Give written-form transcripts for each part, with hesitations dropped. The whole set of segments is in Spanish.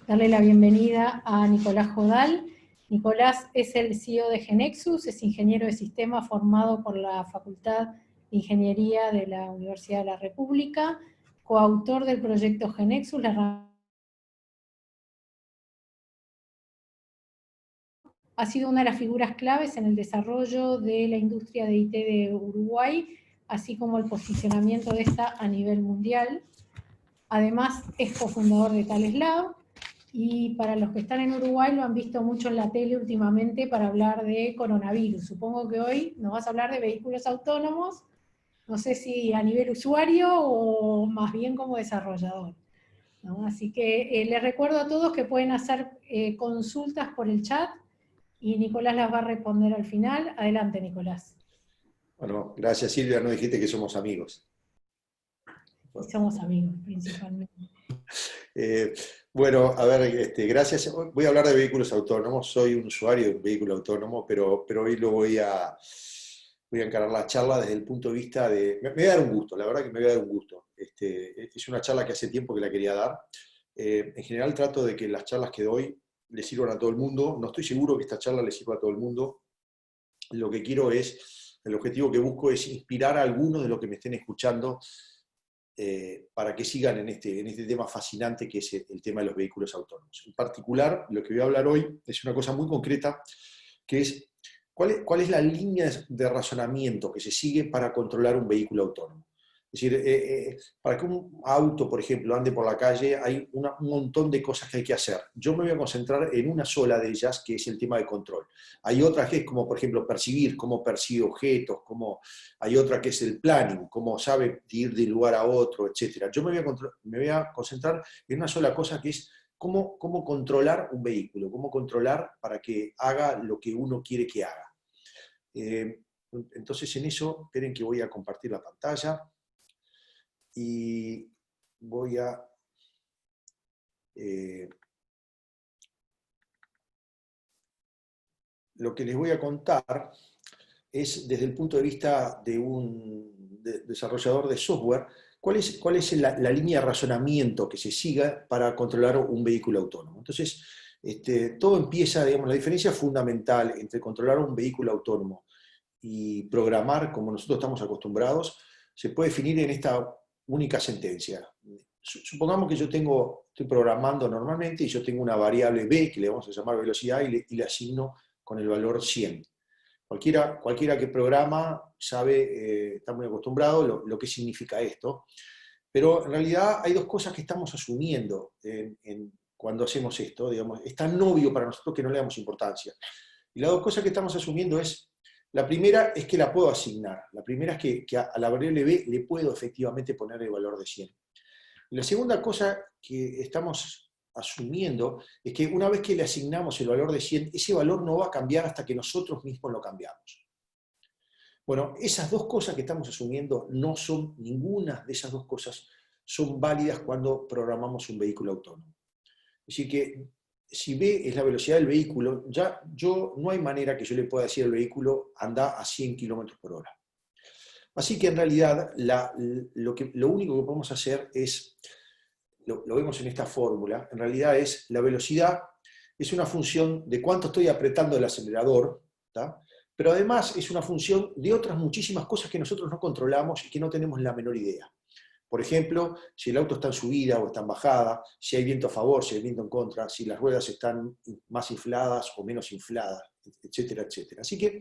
Darle la bienvenida a Nicolás Jodal. Nicolás es el CEO de GeneXus, es ingeniero de sistemas formado por la Facultad de Ingeniería de la Universidad de la República, coautor del proyecto GeneXus, ha sido una de las figuras claves en el desarrollo de la industria de IT de Uruguay, así como el posicionamiento de esta a nivel mundial. Además, es cofundador de Thales Lab, y para los que están en Uruguay lo han visto mucho en la tele últimamente para hablar de coronavirus. Supongo que hoy nos vas a hablar de vehículos autónomos, no sé si a nivel usuario o más bien como desarrollador, ¿no? Así que les recuerdo a todos que pueden hacer consultas por el chat y Nicolás las va a responder al final. Adelante, Nicolás. Bueno, gracias Silvia, no dijiste que somos amigos. Y somos amigos, principalmente. Bueno, a ver, gracias. Voy a hablar de vehículos autónomos. Soy un usuario de un vehículo autónomo, pero hoy voy a encarar la charla desde el punto de vista de... Me voy a dar un gusto, la verdad que me voy a dar un gusto. Es una charla que hace tiempo que la quería dar. En general trato de que las charlas que doy le sirvan a todo el mundo. No estoy seguro que esta charla le sirva a todo el mundo. Lo que quiero es, el objetivo que busco es inspirar a algunos de los que me estén escuchando para que sigan en este tema fascinante que es el tema de los vehículos autónomos. En particular, lo que voy a hablar hoy es una cosa muy concreta, que es cuál es la línea de razonamiento que se sigue para controlar un vehículo autónomo. Es decir, para que un auto, por ejemplo, ande por la calle, hay un montón de cosas que hay que hacer. Yo me voy a concentrar en una sola de ellas, que es el tema de control. Hay otras que es como, por ejemplo, percibir, cómo percibe objetos, hay otra que es el planning, cómo sabe ir de un lugar a otro, etc. Yo me voy a concentrar en una sola cosa, que es cómo controlar un vehículo, cómo controlar para que haga lo que uno quiere que haga. Entonces, en eso, esperen que voy a compartir la pantalla. Y voy a lo que les voy a contar es desde el punto de vista de un desarrollador de software, cuál es la línea de razonamiento que se siga para controlar un vehículo autónomo. Entonces, todo empieza, digamos, la diferencia fundamental entre controlar un vehículo autónomo y programar como nosotros estamos acostumbrados, se puede definir en esta única sentencia. Supongamos que yo estoy programando normalmente y yo tengo una variable b, que le vamos a llamar velocidad, y le asigno con el valor 100. Cualquiera que programa sabe, está muy acostumbrado lo que significa esto, pero en realidad hay dos cosas que estamos asumiendo cuando hacemos esto, digamos, es tan obvio para nosotros que no le damos importancia. Y las dos cosas que estamos asumiendo la primera es que la puedo asignar, la primera es que a la variable b le puedo efectivamente poner el valor de 100. Y la segunda cosa que estamos asumiendo es que una vez que le asignamos el valor de 100, ese valor no va a cambiar hasta que nosotros mismos lo cambiamos. Bueno, esas dos cosas que estamos asumiendo ninguna de esas dos cosas son válidas cuando programamos un vehículo autónomo. Así que si B es la velocidad del vehículo, no hay manera que yo le pueda decir al vehículo anda a 100 km/h. Así que en realidad lo único que podemos hacer es, lo vemos en esta fórmula, en realidad es la velocidad es una función de cuánto estoy apretando el acelerador, ¿tá? Pero además es una función de otras muchísimas cosas que nosotros no controlamos y que no tenemos la menor idea. Por ejemplo, si el auto está en subida o está en bajada, si hay viento a favor, si hay viento en contra, si las ruedas están más infladas o menos infladas, etcétera, etcétera. Así que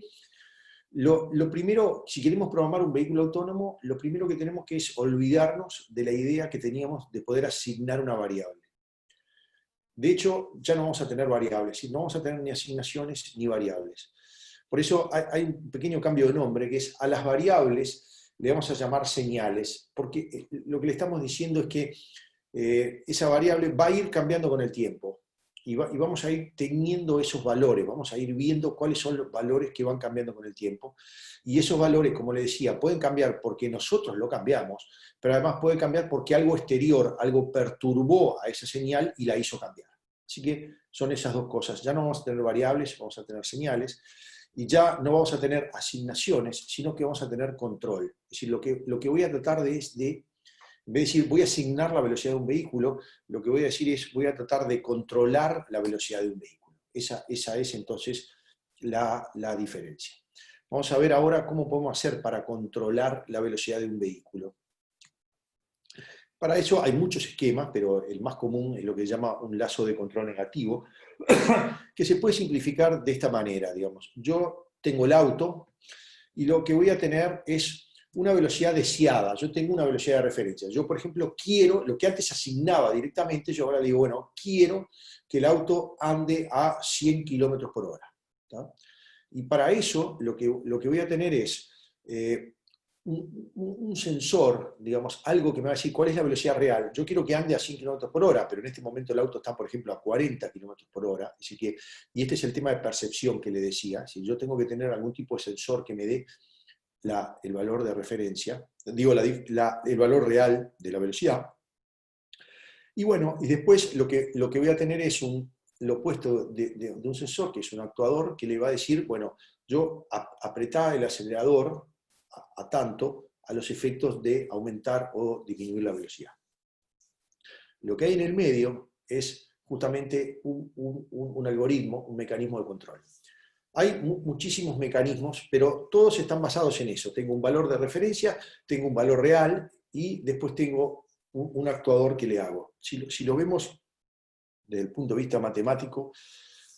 lo primero, si queremos programar un vehículo autónomo, lo primero que tenemos que es olvidarnos de la idea que teníamos de poder asignar una variable. De hecho, ya no vamos a tener variables, no vamos a tener ni asignaciones ni variables. Por eso hay un pequeño cambio de nombre, que es a las variables le vamos a llamar señales, porque lo que le estamos diciendo es que esa variable va a ir cambiando con el tiempo, y vamos a ir teniendo esos valores, vamos a ir viendo cuáles son los valores que van cambiando con el tiempo, y esos valores, como le decía, pueden cambiar porque nosotros lo cambiamos, pero además puede cambiar porque algo exterior, algo perturbó a esa señal y la hizo cambiar. Así que son esas dos cosas, ya no vamos a tener variables, vamos a tener señales, y ya no vamos a tener asignaciones, sino que vamos a tener control. Es decir, lo que voy a tratar es de En vez de decir voy a asignar la velocidad de un vehículo, lo que voy a decir es voy a tratar de controlar la velocidad de un vehículo. Esa es entonces la diferencia. Vamos a ver ahora cómo podemos hacer para controlar la velocidad de un vehículo. Para eso hay muchos esquemas, pero el más común es lo que se llama un lazo de control negativo, que se puede simplificar de esta manera, digamos. Yo tengo el auto y lo que voy a tener es una velocidad deseada. Yo tengo una velocidad de referencia. Yo, por ejemplo, quiero, lo que antes asignaba directamente, yo ahora digo, bueno, quiero que el auto ande a 100 kilómetros por hora. ¿Tá? Y para eso lo que voy a tener es un sensor, digamos, algo que me va a decir cuál es la velocidad real. Yo quiero que ande a 100 km por hora, pero en este momento el auto está, por ejemplo, a 40 km por hora. Así que, y este es el tema de percepción que le decía. Si yo tengo que tener algún tipo de sensor que me dé el valor de referencia, digo, el valor real de la velocidad. Y bueno, y después lo que voy a tener es lo opuesto de un sensor, que es un actuador, que le va a decir, bueno, yo apretá el acelerador a tanto a los efectos de aumentar o disminuir la velocidad. Lo que hay en el medio es justamente un algoritmo, un mecanismo de control. Hay muchísimos mecanismos, pero todos están basados en eso. Tengo un valor de referencia, tengo un valor real y después tengo un actuador que le hago. Si lo vemos desde el punto de vista matemático,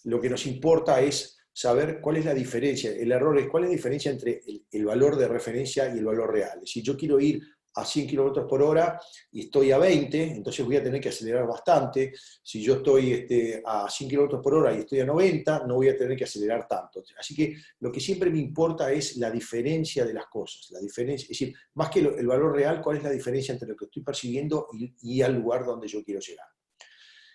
lo que nos importa es saber cuál es la diferencia. El error es cuál es la diferencia entre el valor de referencia y el valor real. Si yo quiero ir a 100 km por hora y estoy a 20, entonces voy a tener que acelerar bastante. Si yo estoy a 100 km por hora y estoy a 90, no voy a tener que acelerar tanto. Así que lo que siempre me importa es la diferencia de las cosas. La diferencia, es decir, más que el valor real, cuál es la diferencia entre lo que estoy percibiendo y al lugar donde yo quiero llegar.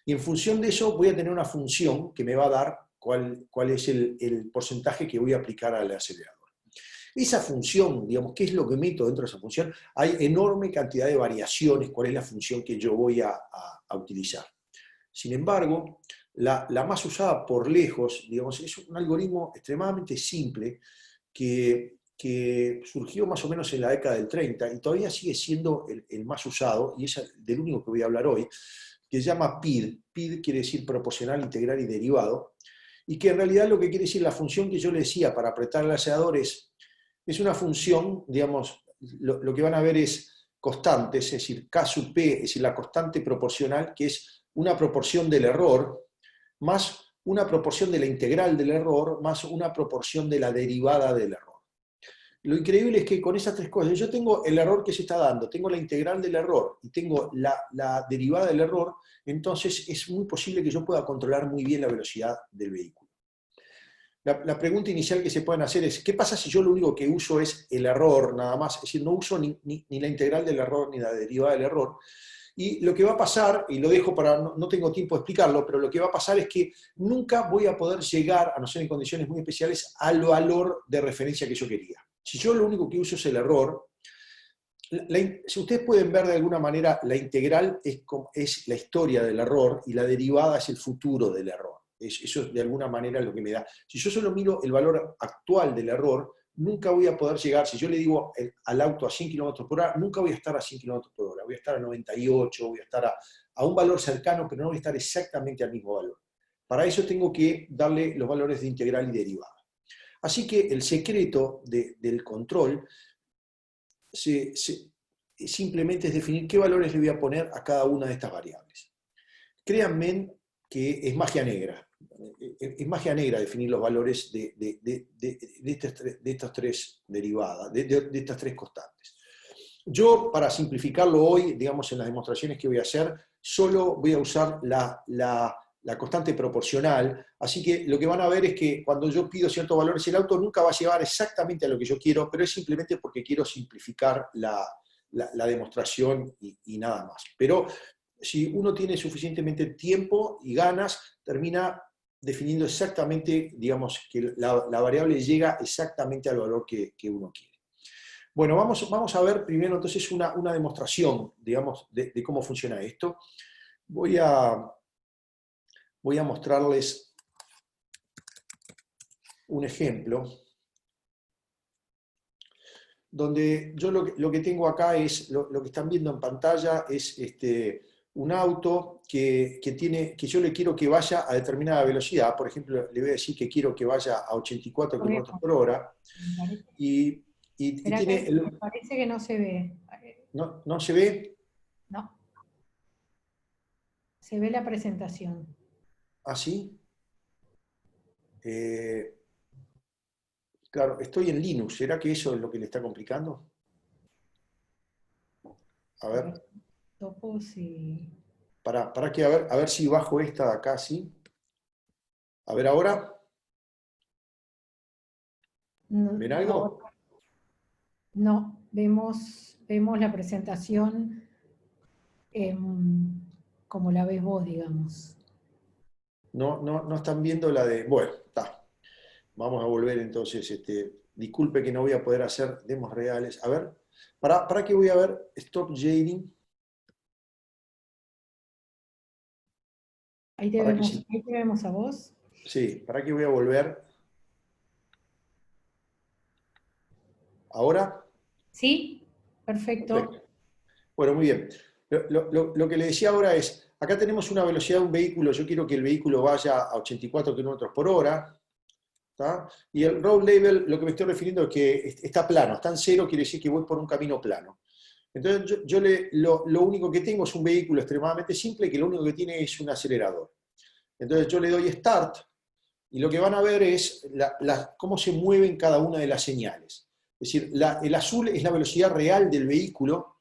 Y en función de eso voy a tener una función que me va a dar cuál es el porcentaje que voy a aplicar al acelerador. Esa función, digamos, ¿qué es lo que meto dentro de esa función? Hay enorme cantidad de variaciones, cuál es la función que yo voy a utilizar. Sin embargo, la más usada por lejos, digamos, es un algoritmo extremadamente simple que surgió más o menos en la década del 30 y todavía sigue siendo el más usado, y es del único que voy a hablar hoy, que se llama PID. PID quiere decir proporcional, integral y derivado, y que en realidad lo que quiere decir la función que yo le decía para apretar el acelerador es una función, digamos, lo que van a ver es constantes, es decir, K sub P, es decir, la constante proporcional, que es una proporción del error, más una proporción de la integral del error, más una proporción de la derivada del error. Lo increíble es que con esas tres cosas, yo tengo el error que se está dando, tengo la integral del error y tengo la derivada del error, entonces es muy posible que yo pueda controlar muy bien la velocidad del vehículo. La pregunta inicial que se pueden hacer es, ¿qué pasa si yo lo único que uso es el error nada más? Es decir, no uso ni la integral del error ni la derivada del error. Y lo que va a pasar, y lo dejo para, no tengo tiempo de explicarlo, pero lo que va a pasar es que nunca voy a poder llegar, a no ser en condiciones muy especiales, al valor de referencia que yo quería. Si yo lo único que uso es el error, si ustedes pueden ver de alguna manera, la integral es la historia del error y la derivada es el futuro del error. Eso de alguna manera es lo que me da. Si yo solo miro el valor actual del error, nunca voy a poder llegar, si yo le digo al auto a 100 km por hora, nunca voy a estar a 100 km por hora, voy a estar a 98, voy a estar a un valor cercano, pero no voy a estar exactamente al mismo valor. Para eso tengo que darle los valores de integral y derivada. Así que el secreto del control simplemente es definir qué valores le voy a poner a cada una de estas variables. Créanme que es magia negra. Es magia negra definir los valores de estas tres derivadas, de estas tres constantes. Yo, para simplificarlo hoy, digamos, en las demostraciones que voy a hacer, solo voy a usar la constante proporcional, así que lo que van a ver es que cuando yo pido ciertos valores, el auto nunca va a llevar exactamente a lo que yo quiero, pero es simplemente porque quiero simplificar la demostración y nada más. Pero si uno tiene suficientemente tiempo y ganas, termina definiendo exactamente, digamos, que la variable llega exactamente al valor que uno quiere. Bueno, vamos a ver primero entonces una demostración, digamos, de cómo funciona esto. Voy a mostrarles un ejemplo donde yo lo que tengo acá es, lo que están viendo en pantalla es un auto que yo le quiero que vaya a determinada velocidad. Por ejemplo, le voy a decir que quiero que vaya a 84 kilómetros por hora, Me parece, y espera tiene que me parece que no se ve. ¿no se ve? No, se ve la presentación. ¿Así? Claro, estoy en Linux. ¿Será que eso es lo que le está complicando? A A ver, ver, topos y... para que a ver si bajo esta de acá, ¿sí? A ver ahora, ¿ven algo? Ahora no, vemos la presentación como la ves vos, digamos. No están viendo la de... Bueno, está. Vamos a volver entonces. Disculpe que no voy a poder hacer demos reales. A ver, para que voy a ver Stop Shading. Para que sí. Ahí te vemos a vos. Sí, para que voy a volver. ¿Ahora? ¿Sí? Perfecto. Perfecto. Bueno, muy bien. Lo que le decía ahora es, acá tenemos una velocidad de un vehículo, yo quiero que el vehículo vaya a 84 kilómetros por hora, ¿tá? Y el road level, lo que me estoy refiriendo es que está plano, está en cero, quiere decir que voy por un camino plano. Entonces lo único que tengo es un vehículo extremadamente simple que lo único que tiene es un acelerador. Entonces yo le doy Start y lo que van a ver es cómo se mueven cada una de las señales. Es decir, el azul es la velocidad real del vehículo,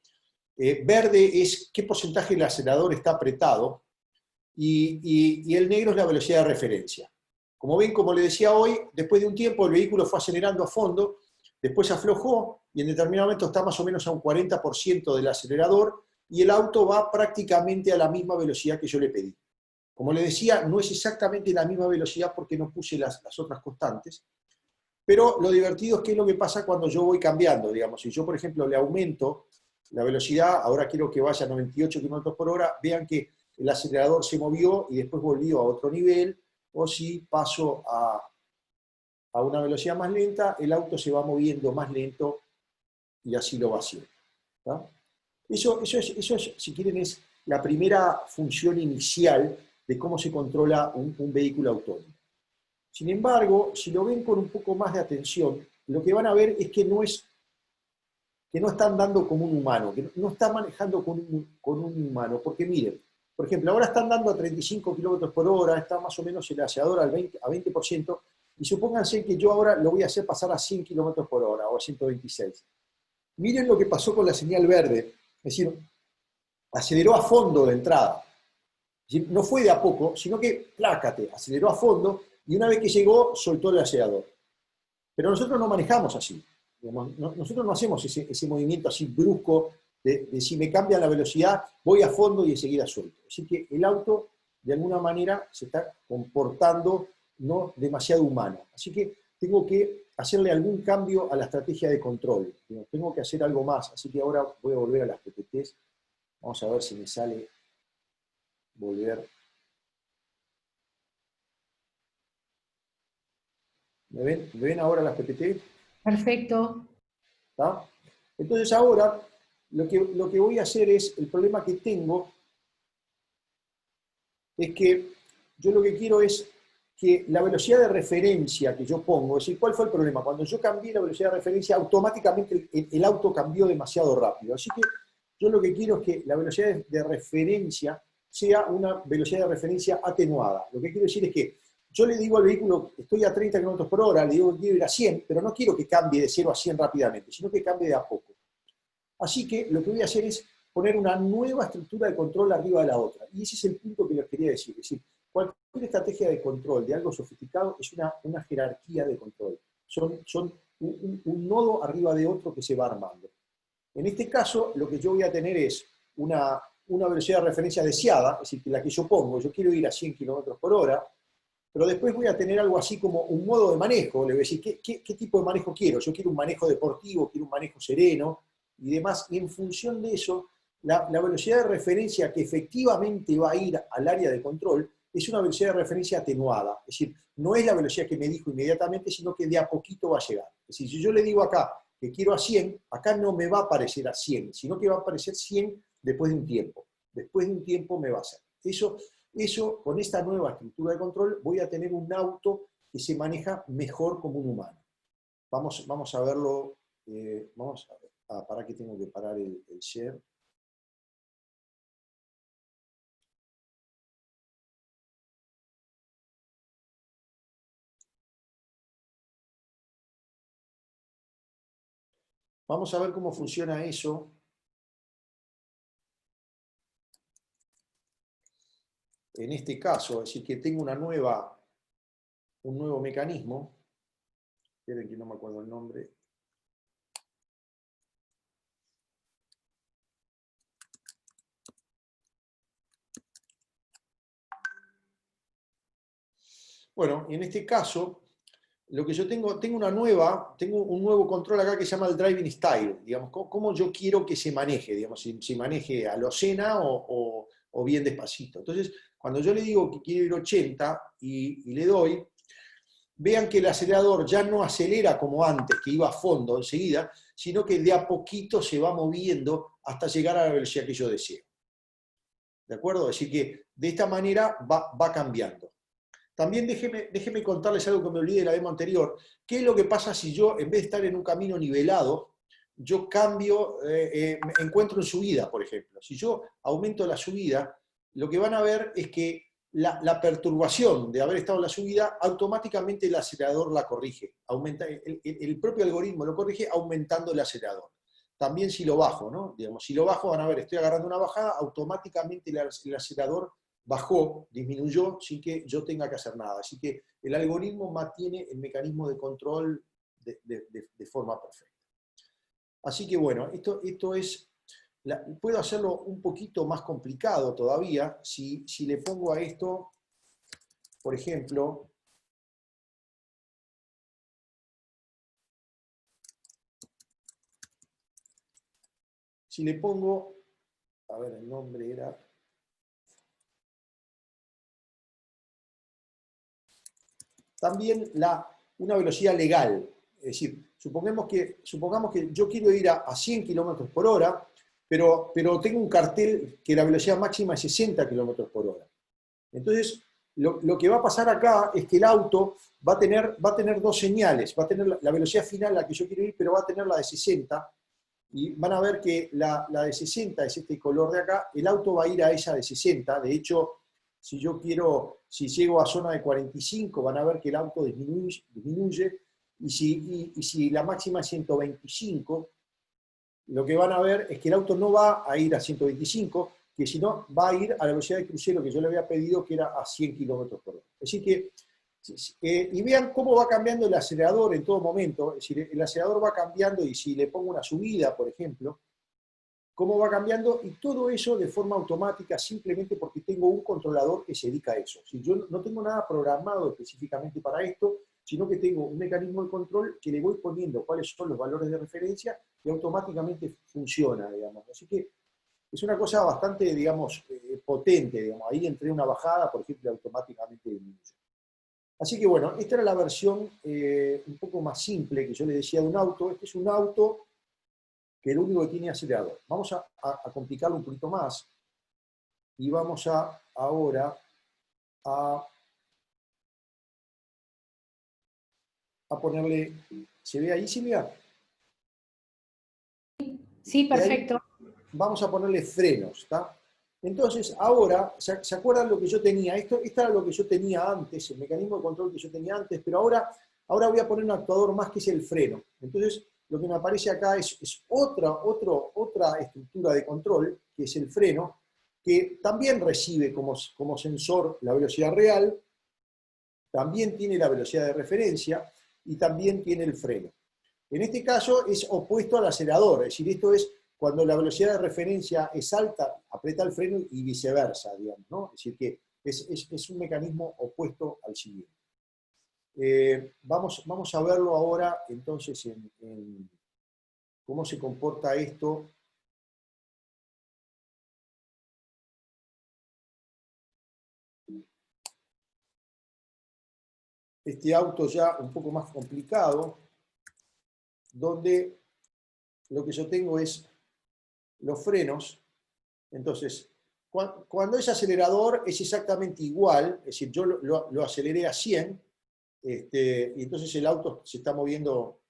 verde es qué porcentaje del acelerador está apretado, y el negro es la velocidad de referencia. Como ven, como le decía hoy, después de un tiempo el vehículo fue acelerando a fondo, después aflojó y en determinado momento está más o menos a un 40% del acelerador y el auto va prácticamente a la misma velocidad que yo le pedí. Como le decía, no es exactamente la misma velocidad porque no puse las otras constantes, pero lo divertido es qué es lo que pasa cuando yo voy cambiando. Digamos, si yo, por ejemplo, le aumento la velocidad, ahora quiero que vaya a 98 km por hora, vean que el acelerador se movió y después volvió a otro nivel, o si paso a una velocidad más lenta, el auto se va moviendo más lento y así lo va haciendo. ¿Tá? Eso es, si quieren, es la primera función inicial de cómo se controla un vehículo autónomo. Sin embargo, si lo ven con un poco más de atención, lo que van a ver es que no está andando como un humano, que no está manejando con un humano, porque miren, por ejemplo, ahora está andando a 35 kilómetros por hora, está más o menos el acelerador a 20%, y supónganse que yo ahora lo voy a hacer pasar a 100 kilómetros por hora o a 126. Miren lo que pasó con la señal verde, es decir, aceleró a fondo de entrada. Es decir, no fue de a poco, sino que, plácate, aceleró a fondo y una vez que llegó, soltó el acelerador. Pero nosotros no manejamos así. Nosotros no hacemos ese movimiento así brusco de si me cambia la velocidad, voy a fondo y enseguida suelto. Así que el auto, de alguna manera, se está comportando no demasiado humano. Así que tengo que hacerle algún cambio a la estrategia de control. Tengo que hacer algo más. Así que ahora voy a volver a las PPTs. Vamos a ver si me sale volver. ¿Me ven ahora las PPT? Perfecto. ¿Tá? Entonces ahora lo que voy a hacer es, el problema que tengo es que yo lo que quiero es que la velocidad de referencia que yo pongo, es decir, ¿cuál fue el problema? Cuando yo cambié la velocidad de referencia, automáticamente el auto cambió demasiado rápido. Así que yo lo que quiero es que la velocidad de referencia sea una velocidad de referencia atenuada. Lo que quiero decir es que yo le digo al vehículo, estoy a 30 km por hora, le digo que quiero ir a 100, pero no quiero que cambie de 0 a 100 rápidamente, sino que cambie de a poco. Así que lo que voy a hacer es poner una nueva estructura de control arriba de la otra. Y ese es el punto que les quería decir. Es decir, cualquier estrategia de control de algo sofisticado es una jerarquía de control. Son un nodo arriba de otro que se va armando. En este caso, lo que yo voy a tener es una velocidad de referencia deseada, es decir, que la que yo pongo, yo quiero ir a 100 km por hora, pero después voy a tener algo así como un modo de manejo. Le voy a decir, ¿qué tipo de manejo quiero? Yo quiero un manejo deportivo, quiero un manejo sereno y demás. Y en función de eso, la velocidad de referencia que efectivamente va a ir al área de control es una velocidad de referencia atenuada. Es decir, no es la velocidad que me dijo inmediatamente, sino que de a poquito va a llegar. Es decir, si yo le digo acá, que quiero a 100, acá no me va a aparecer a 100, sino que va a aparecer 100 después de un tiempo. Después de un tiempo me va a hacer. Eso, con esta nueva estructura de control, voy a tener un auto que se maneja mejor como un humano. Vamos a verlo. Vamos a ver. Para que tengo que parar el share. Vamos a ver cómo funciona eso. En este caso, es decir, que tengo un nuevo mecanismo. Esperen que no me acuerdo el nombre. Bueno, en este caso, lo que yo tengo un nuevo control acá que se llama el driving style, digamos, cómo yo quiero que se maneje, digamos, si maneje a lo Senna o bien despacito. Entonces, cuando yo le digo que quiero ir 80 y le doy, vean que el acelerador ya no acelera como antes, que iba a fondo enseguida, sino que de a poquito se va moviendo hasta llegar a la velocidad que yo deseo. ¿De acuerdo? Así que de esta manera va cambiando. También déjeme contarles algo que me olvidé de la demo anterior. ¿Qué es lo que pasa si yo, en vez de estar en un camino nivelado, yo cambio, me encuentro en subida, por ejemplo? Si yo aumento la subida, lo que van a ver es que la perturbación de haber estado en la subida, automáticamente el acelerador la corrige. El propio algoritmo lo corrige aumentando el acelerador. También si lo bajo, ¿no? Digamos, si lo bajo, van a ver, estoy agarrando una bajada, automáticamente el acelerador bajó, disminuyó, sin que yo tenga que hacer nada. Así que el algoritmo mantiene el mecanismo de control de forma perfecta. Así que bueno, esto es, puedo hacerlo un poquito más complicado todavía, si le pongo a esto, por ejemplo, si le pongo, a ver, el nombre era... También una velocidad legal. Es decir, supongamos que yo quiero ir a 100 km por hora, pero tengo un cartel que la velocidad máxima es 60 km por hora. Entonces, lo que va a pasar acá es que el auto va a tener dos señales. Va a tener la velocidad final a la que yo quiero ir, pero va a tener la de 60. Y van a ver que la de 60 es este color de acá. El auto va a ir a esa de 60. De hecho, si llego a zona de 45, van a ver que el auto disminuye, y si la máxima es 125, lo que van a ver es que el auto no va a ir a 125, que sino va a ir a la velocidad de crucero que yo le había pedido, que era a 100 km por hora. Así que, y vean cómo va cambiando el acelerador en todo momento. Es decir, el acelerador va cambiando, y si le pongo una subida, por ejemplo, cómo va cambiando, y todo eso de forma automática, simplemente porque tengo un controlador que se dedica a eso. Si yo no tengo nada programado específicamente para esto, sino que tengo un mecanismo de control que le voy poniendo cuáles son los valores de referencia y automáticamente funciona, digamos. Así que es una cosa bastante, digamos, potente, digamos. Ahí entre una bajada, por ejemplo, automáticamente disminuye. Así que bueno, esta era la versión un poco más simple que yo les decía de un auto. Este es un auto que lo único que tiene es acelerador. Vamos a complicarlo un poquito más y vamos ahora a ponerle, ¿se ve ahí, Silvia? Sí, perfecto. Vamos a ponerle frenos, ¿está? Entonces, ahora, ¿se acuerdan lo que yo tenía? Esto era lo que yo tenía antes, el mecanismo de control que yo tenía antes, pero ahora voy a poner un actuador más, que es el freno. Entonces, lo que me aparece acá es otra estructura de control, que es el freno, que también recibe como sensor la velocidad real, también tiene la velocidad de referencia y también tiene el freno. En este caso es opuesto al acelerador, es decir, esto es cuando la velocidad de referencia es alta, aprieta el freno, y viceversa, digamos, ¿no? Es decir, que es un mecanismo opuesto al siguiente. Vamos a verlo ahora, entonces, en cómo se comporta esto. Este auto ya un poco más complicado, donde lo que yo tengo es los frenos. Entonces, cuando es acelerador es exactamente igual, es decir, yo lo aceleré a 100, y entonces el auto se está moviendo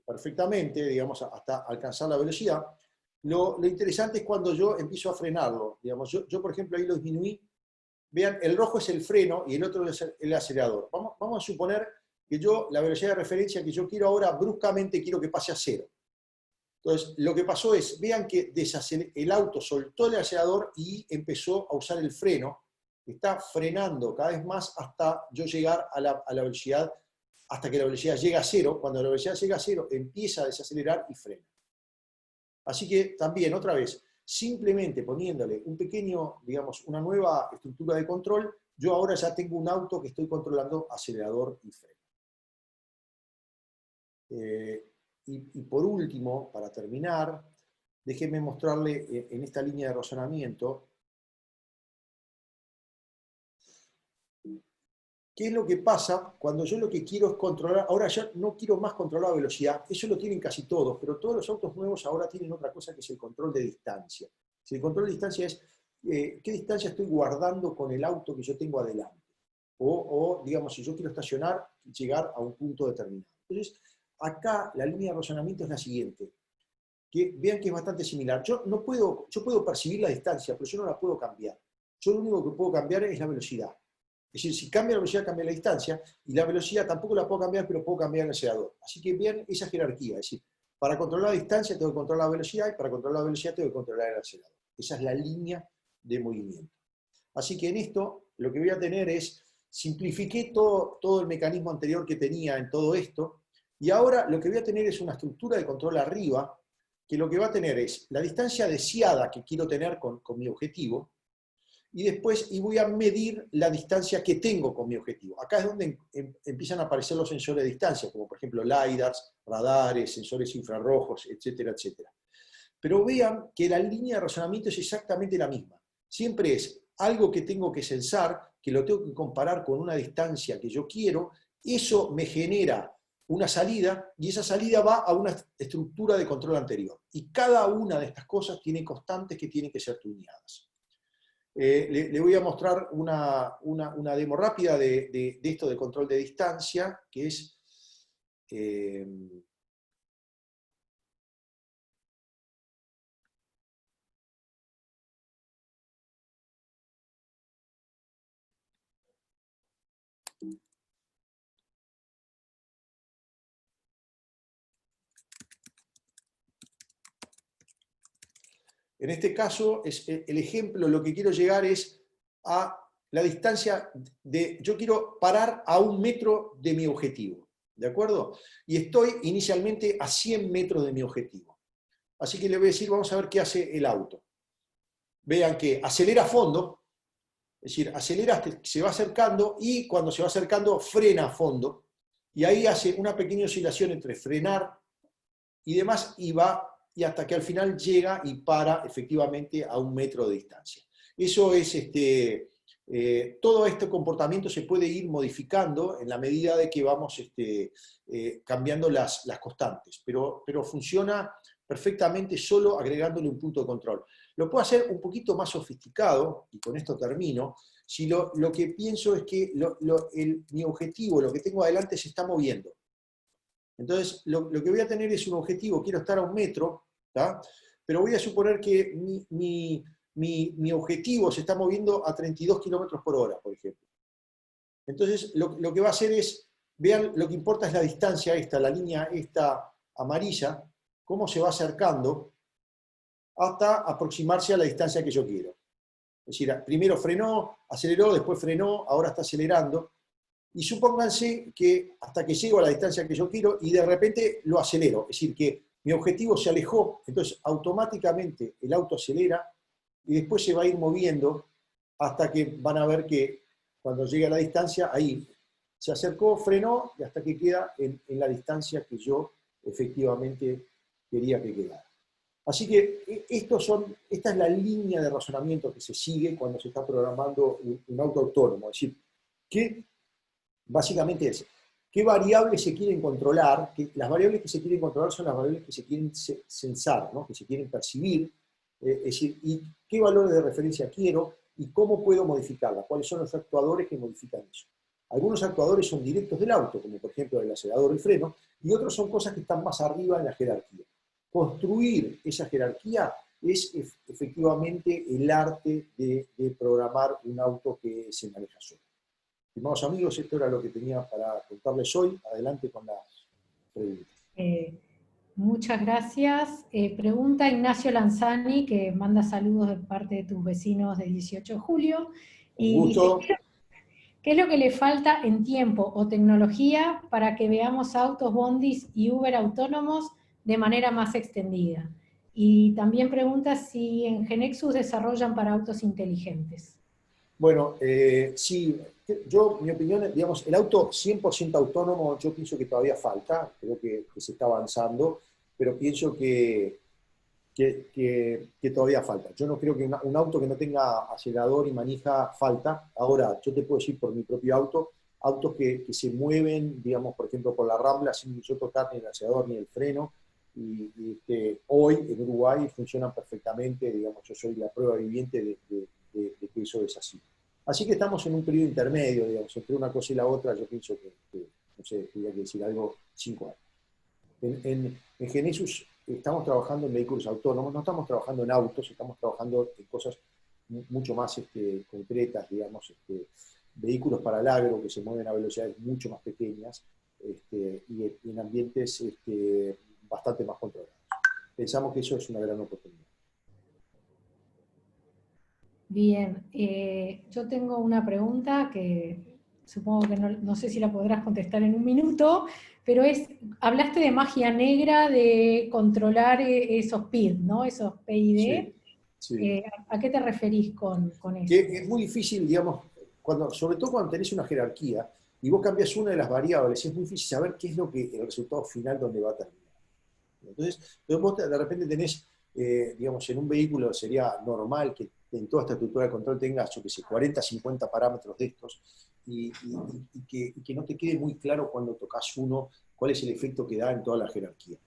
perfectamente, digamos, hasta alcanzar la velocidad. Lo interesante es cuando yo empiezo a frenarlo. Digamos, yo, por ejemplo, ahí lo disminuí. Vean, el rojo es el freno y el otro es el acelerador. Vamos a suponer que yo, la velocidad de referencia que yo quiero ahora, bruscamente quiero que pase a 0. Entonces, lo que pasó es, vean que el auto soltó el acelerador y empezó a usar el freno. Está frenando cada vez más hasta yo llegar a la velocidad, hasta que la velocidad llega a 0. Cuando la velocidad llega a 0, empieza a desacelerar y frena. Así que también, otra vez, simplemente poniéndole un pequeño, digamos, una nueva estructura de control, yo ahora ya tengo un auto que estoy controlando acelerador y freno. Y por último, para terminar, déjenme mostrarle en esta línea de razonamiento qué es lo que pasa cuando yo lo que quiero es controlar. Ahora ya no quiero más controlar la velocidad, eso lo tienen casi todos, pero todos los autos nuevos ahora tienen otra cosa que es el control de distancia. Si el control de distancia es qué distancia estoy guardando con el auto que yo tengo adelante. O digamos, si yo quiero estacionar, llegar a un punto determinado. Entonces, acá la línea de razonamiento es la siguiente, que vean que es bastante similar. Yo puedo percibir la distancia, pero yo no la puedo cambiar. Yo lo único que puedo cambiar es la velocidad. Es decir, si cambia la velocidad, cambia la distancia, y la velocidad tampoco la puedo cambiar, pero puedo cambiar el acelerador. Así que vean esa jerarquía, es decir, para controlar la distancia tengo que controlar la velocidad, y para controlar la velocidad tengo que controlar el acelerador. Esa es la línea de movimiento. Así que en esto, lo que voy a tener es, simplifiqué todo el mecanismo anterior que tenía en todo esto, y ahora lo que voy a tener es una estructura de control arriba, que lo que va a tener es la distancia deseada que quiero tener con mi objetivo, y después voy a medir la distancia que tengo con mi objetivo. Acá es donde empiezan a aparecer los sensores de distancia, como por ejemplo LiDARs, radares, sensores infrarrojos, etcétera, etcétera. Pero vean que la línea de razonamiento es exactamente la misma. Siempre es algo que tengo que sensar, que lo tengo que comparar con una distancia que yo quiero, eso me genera una salida, y esa salida va a una estructura de control anterior. Y cada una de estas cosas tiene constantes que tienen que ser tuneadas. Le voy a mostrar una demo rápida de esto de control de distancia, que es... En este caso, el ejemplo, lo que quiero llegar es a la distancia de... Yo quiero parar a 1 metro de mi objetivo, ¿de acuerdo? Y estoy inicialmente a 100 metros de mi objetivo. Así que le voy a decir, vamos a ver qué hace el auto. Vean que acelera a fondo, es decir, acelera, se va acercando, y cuando se va acercando frena a fondo, y ahí hace una pequeña oscilación entre frenar y demás, y hasta que al final llega y para efectivamente a 1 metro de distancia. Eso es, todo este comportamiento se puede ir modificando en la medida de que vamos cambiando las constantes, pero funciona perfectamente solo agregándole un punto de control. Lo puedo hacer un poquito más sofisticado, y con esto termino, si lo que pienso es que mi objetivo, lo que tengo adelante, se está moviendo. Entonces, lo que voy a tener es un objetivo, quiero estar a 1 metro, ¿tá? Pero voy a suponer que mi objetivo se está moviendo a 32 kilómetros por hora, por ejemplo. Entonces, lo que va a hacer es, vean, lo que importa es la distancia esta, la línea esta amarilla, cómo se va acercando hasta aproximarse a la distancia que yo quiero. Es decir, primero frenó, aceleró, después frenó, ahora está acelerando. Y supónganse que hasta que llego a la distancia que yo quiero y de repente lo acelero. Es decir, que mi objetivo se alejó, entonces automáticamente el auto acelera y después se va a ir moviendo hasta que van a ver que cuando llegue a la distancia, ahí se acercó, frenó y hasta que queda en la distancia que yo efectivamente quería que quedara. Así que esta es la línea de razonamiento que se sigue cuando se está programando un auto autónomo. Es decir, que básicamente es, ¿Qué variables se quieren controlar? Las variables que se quieren controlar son las variables que se quieren censar, ¿no? Que se quieren percibir, es decir, y qué valores de referencia quiero y cómo puedo modificarlas, cuáles son los actuadores que modifican eso. Algunos actuadores son directos del auto, como por ejemplo el acelerador o el freno, y otros son cosas que están más arriba en la jerarquía. Construir esa jerarquía es efectivamente el arte de programar un auto que se maneja solo. Estimados amigos, esto era lo que tenía para contarles hoy. Adelante con las preguntas. Muchas gracias. Pregunta Ignacio Lanzani, que manda saludos de parte de tus vecinos de 18 de julio. Un gusto. Dice, ¿qué es lo que le falta en tiempo o tecnología para que veamos autos, bondis y Uber autónomos de manera más extendida? Y también pregunta si en Genexus desarrollan para autos inteligentes. Bueno, sí, mi opinión es, digamos, el auto 100% autónomo, yo pienso que todavía falta, creo que se está avanzando, pero pienso que todavía falta. Yo no creo que un auto que no tenga acelerador y manija falta. Ahora, yo te puedo decir por mi propio auto, autos que se mueven, digamos, por ejemplo, por la Rambla sin yo tocar ni el acelerador ni el freno, y que hoy en Uruguay funcionan perfectamente, digamos, yo soy la prueba viviente de que eso es así. Así que estamos en un periodo intermedio, digamos, entre una cosa y la otra, yo pienso que no sé, tendría que decir algo, 5 años. En Genesis estamos trabajando en vehículos autónomos, no estamos trabajando en autos, estamos trabajando en cosas mucho más concretas, digamos, vehículos para el agro que se mueven a velocidades mucho más pequeñas y en ambientes bastante más controlados. Pensamos que eso es una gran oportunidad. Bien, yo tengo una pregunta que supongo que no sé si la podrás contestar en un minuto, pero hablaste de magia negra, de controlar esos PID, ¿no? Esos PID. Sí, sí. ¿A qué te referís con eso? Que es muy difícil, digamos, sobre todo cuando tenés una jerarquía y vos cambias una de las variables, es muy difícil saber qué es el resultado final donde va a terminar. Entonces vos de repente tenés, digamos, en un vehículo sería normal que en toda esta estructura de control tengas, yo qué sé, 40, 50 parámetros de estos y que no te quede muy claro cuando tocas uno cuál es el efecto que da en toda la jerarquía.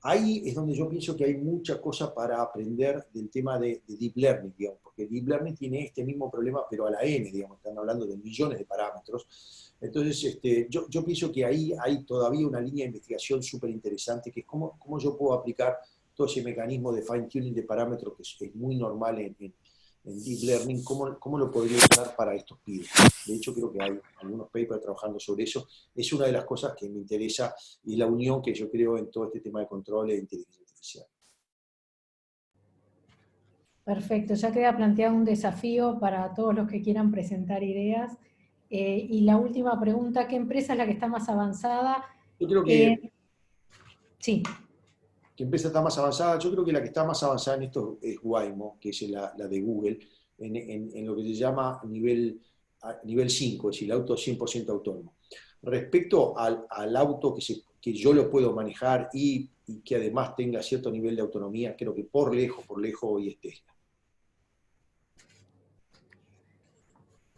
Ahí es donde yo pienso que hay mucha cosa para aprender del tema de Deep Learning, digamos, porque Deep Learning tiene este mismo problema, pero a la N, digamos, están hablando de millones de parámetros. Entonces, yo pienso que ahí hay todavía una línea de investigación súper interesante, que es cómo yo puedo aplicar todo ese mecanismo de fine-tuning de parámetros, que es muy normal en Deep Learning, cómo lo podría usar para estos pibes. De hecho, creo que hay algunos papers trabajando sobre eso. Es una de las cosas que me interesa y la unión que yo creo en todo este tema de control e inteligencia artificial. Perfecto, ya queda planteado un desafío para todos los que quieran presentar ideas. Y la última pregunta, ¿qué empresa es la que está más avanzada? Yo creo que Sí. ¿Qué empresa está más avanzada? Yo creo que la que está más avanzada en esto es Waymo, que es la de Google, en lo que se llama nivel 5, es decir, el auto 100% autónomo. Respecto al auto que yo lo puedo manejar y que además tenga cierto nivel de autonomía, creo que por lejos hoy es Tesla.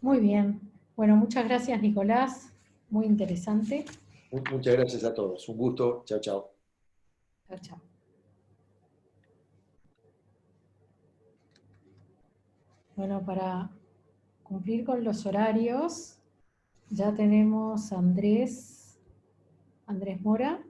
Muy bien. Bueno, muchas gracias, Nicolás. Muy interesante. Muchas gracias a todos. Un gusto. Chao, chao. Chao, chao. Bueno, para cumplir con los horarios, ya tenemos a Andrés Mora.